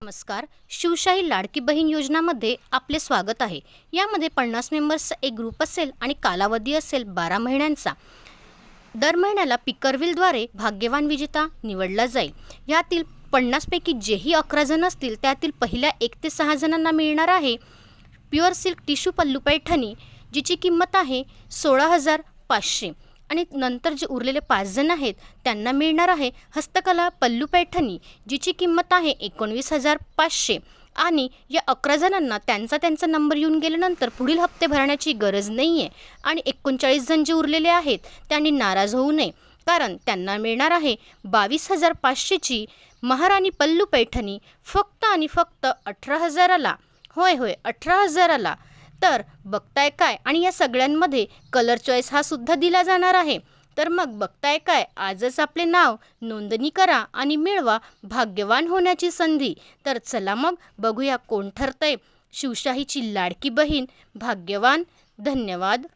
नमस्कार. शिवशाही लाडकी बहीण योजनामध्ये आपले स्वागत आहे. यामध्ये 50 मेंबर्सचा एक ग्रुप असेल आणि कालावधी असेल 12 महिन्यांचा. दर महिन्याला पिकरविलद्वारे भाग्यवान विजेता निवडला जाईल. यातील 50 पैकी जेही 11 जण असतील त्यातील पहिल्या 1 ते 6 जणांना मिळणार आहे प्युअर सिल्क टिश्यू पल्लू पैठणी, जिची किंमत आहे 16,500. आणि नंतर जे उरलेले 5 जण आहेत त्यांना मिळणार आहे हस्तकला पल्लू पैठणी, जिची किंमत आहे 19,500. आणि या 11 जणांना त्यांचा नंबर येऊन गेल्यानंतर पुढील हप्ते भरण्याची गरज नाही आहे. आणि 39 जण जे उरलेले आहेत त्यांनी नाराज होऊ नये, कारण त्यांना मिळणार आहे 22,500ची महाराणी पल्लू पैठणी फक्त आणि फक्त 18,000ला. होय 18,000ला. तर बघताय काय, आणि या सगळ्यांमध्ये कलर चॉईस हा सुद्धा दिला जाणार आहे. तर मग बघताय काय, आजच आपले नाव नोंदणी करा आणि मिळवा भाग्यवान होण्याची संधी. तर चला मग बघूया कोण ठरतंय शिवशाहीची लाडकी बहीण भाग्यवान. धन्यवाद.